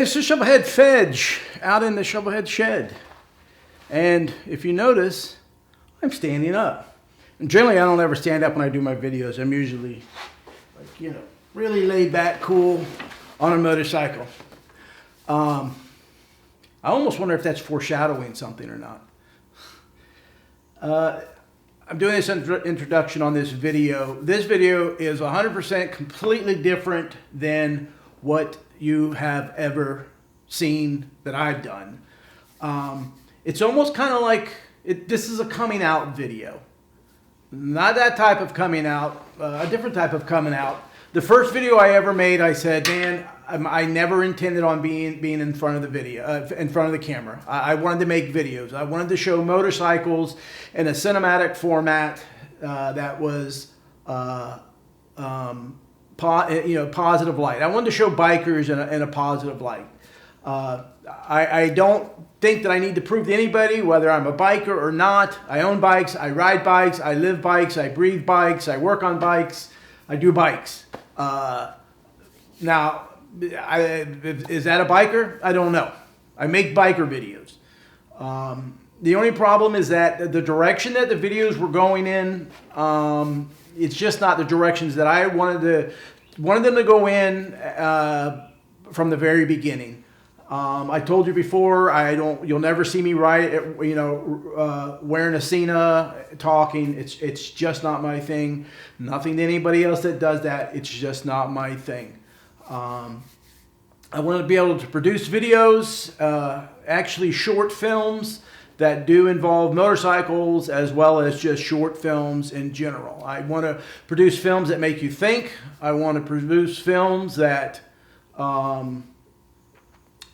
this is Shovelheadffej out in the Shovelhead shed. And if you notice, I'm standing up. And generally I don't ever stand up when I do my videos. I'm usually like, you know, really laid back, cool on a motorcycle. I almost wonder if that's foreshadowing something or not. I'm doing this introduction on this video. This video is 100% completely different than what you have ever seen that I've done. It's almost kind of like, this is a coming out video. Not that type of coming out, a different type of coming out. The first video I ever made, I said, man, I never intended on being in front of the video, in front of the camera. I wanted to make videos. I wanted to show motorcycles in a cinematic format that was, positive light. I wanted to show bikers in a positive light. I don't think that I need to prove to anybody whether I'm a biker or not. I own bikes, I ride bikes, I live bikes, I breathe bikes, I work on bikes, I do bikes. Now, is that a biker? I don't know. I make biker videos. The only problem is that the direction that the videos were going in, it's just not the directions that I wanted them to go in from the very beginning. I told you before, you'll never see me wearing a Cena, talking. It's just not my thing. Nothing to anybody else that does that. It's just not my thing. I want to be able to produce videos, actually short films that do involve motorcycles, as well as just short films in general. I want to produce films that make you think. I want to produce films that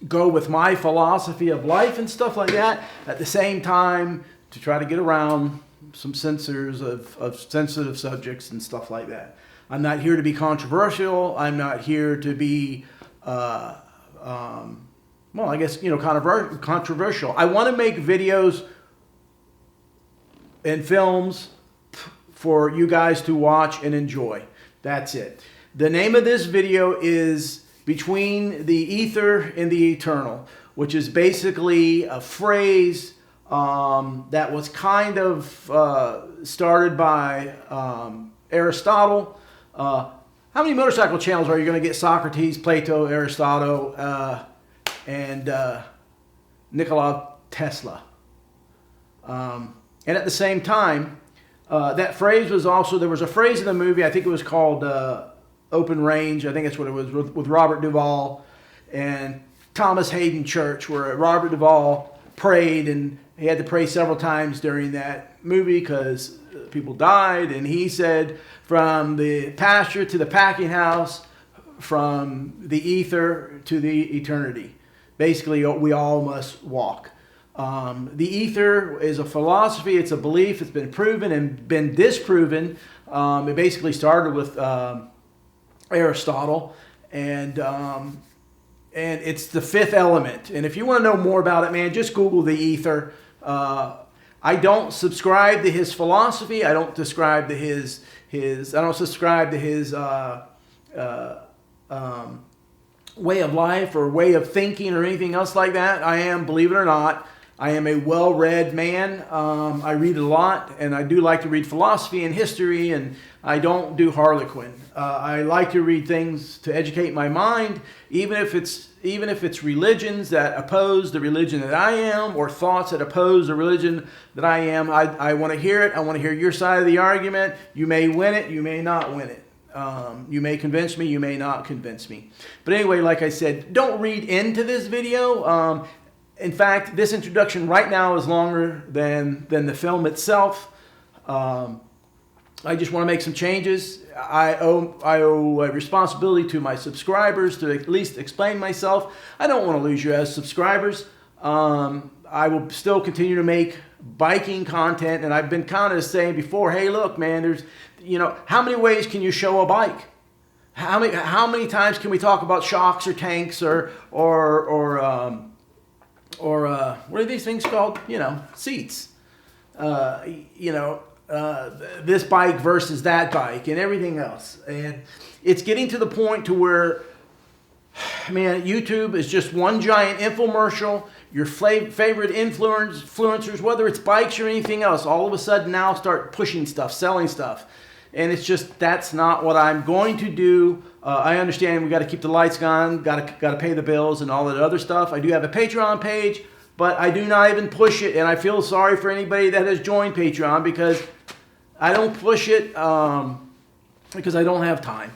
go with my philosophy of life and stuff like that. At the same time, to try to get around some censors of sensitive subjects and stuff like that. I'm not here to be controversial. I'm not here to be, controversial. I want to make videos and films for you guys to watch and enjoy. That's it. The name of this video is Between the Ether and the Eternal, which is basically a phrase that was kind of started by Aristotle. How many motorcycle channels are you going to get? Socrates, Plato, Aristotle, and Nikola Tesla. And at the same time, that phrase was also, there was a phrase in the movie, I think it was called Open Range, I think that's what it was, with Robert Duvall and Thomas Hayden Church, where Robert Duvall prayed, and he had to pray several times during that movie because people died, and he said, from the pasture to the packing house, from the ether to the eternity. Basically, we all must walk. The ether is a philosophy, it's a belief, it's been proven and been disproven. It basically started with Aristotle, and it's the fifth element. And if you want to know more about it, man, just Google the ether. I don't subscribe to his philosophy. I don't subscribe to his way of life or way of thinking or anything else like that. I am, believe it or not, I am a well-read man. I read a lot, and I do like to read philosophy and history, and I don't do Harlequin. I like to read things to educate my mind, even if it's religions that oppose the religion that I am, or thoughts that oppose the religion that I am. I want to hear it. I want to hear your side of the argument. You may win it. You may not win it. You may convince me. You may not convince me. But anyway, like I said, don't read into this video. In fact, this introduction right now is longer than the film itself. I just want to make some changes. I owe a responsibility to my subscribers to at least explain myself. I don't want to lose you as subscribers. I will still continue to make biking content, and I've been kind of saying before, hey, look, man, there's, how many ways can you show a bike? How many times can we talk about shocks or tanks or what are these things called? Seats. This bike versus that bike and everything else. And it's getting to the point to where Man, YouTube is just one giant infomercial. Your favorite influencers, whether it's bikes or anything else, all of a sudden now start pushing stuff, selling stuff. And it's just, that's not what I'm going to do. I understand we got to keep the lights on, got to pay the bills and all that other stuff. I do have a Patreon page, but I do not even push it. And I feel sorry for anybody that has joined Patreon because I don't push it because I don't have time.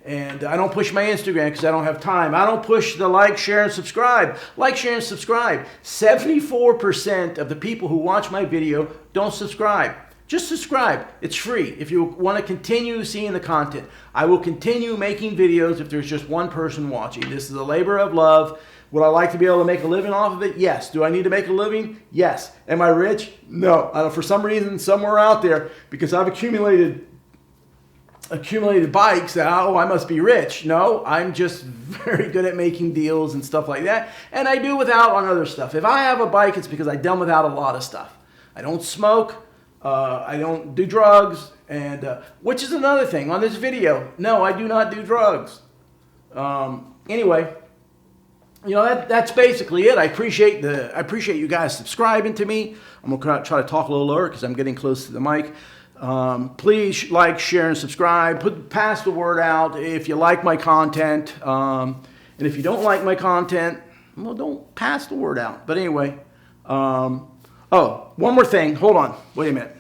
And I don't push my Instagram because I don't have time. I don't push the like, share, and subscribe. Like, share, and subscribe. 74% of the people who watch my video don't subscribe. Just subscribe. It's free. If you want to continue seeing the content, I will continue making videos if there's just one person watching. This is a labor of love. Would I like to be able to make a living off of it? Yes. Do I need to make a living? Yes. Am I rich? No. For some reason, somewhere out there, because I've accumulated bikes, that, oh, I must be rich. No, I'm just very good at making deals and stuff like that. And I do without on other stuff. If I have a bike, it's because I've done without a lot of stuff. I don't smoke. I don't do drugs. And which is another thing on this video. No, I do not do drugs. Anyway, you know, that's basically it. I appreciate you guys subscribing to me. I'm going to try to talk a little lower because I'm getting close to the mic. Please like, share, and subscribe. Pass the word out if you like my content. And if you don't like my content, well, don't pass the word out. But anyway, oh, one more thing. Hold on. Wait a minute.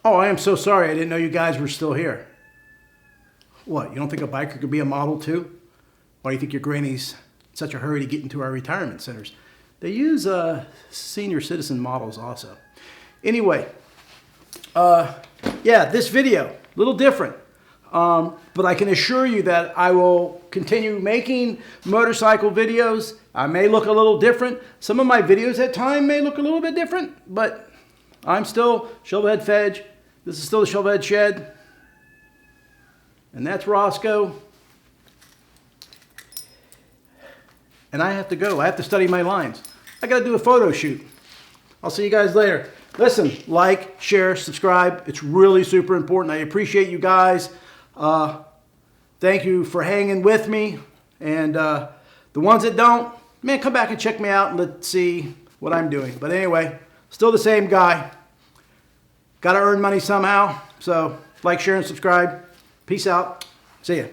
Oh, I am so sorry. I didn't know you guys were still here. What, you don't think a biker could be a model too? Why do you think your granny's in such a hurry to get into our retirement centers? They use senior citizen models also. Anyway, yeah, this video, a little different. But I can assure you that I will continue making motorcycle videos. I may look a little different. Some of my videos at times may look a little bit different, but I'm still Shovelheadffej. This is still the Shovelhead Shed. And that's Roscoe. And I have to go. I have to study my lines. I got to do a photo shoot. I'll see you guys later. Listen, like, share, subscribe. It's really super important. I appreciate you guys. Thank you for hanging with me. And the ones that don't, man, come back and check me out and let's see what I'm doing. But anyway, still the same guy. Got to earn money somehow. So like, share, and subscribe. Peace out. See ya.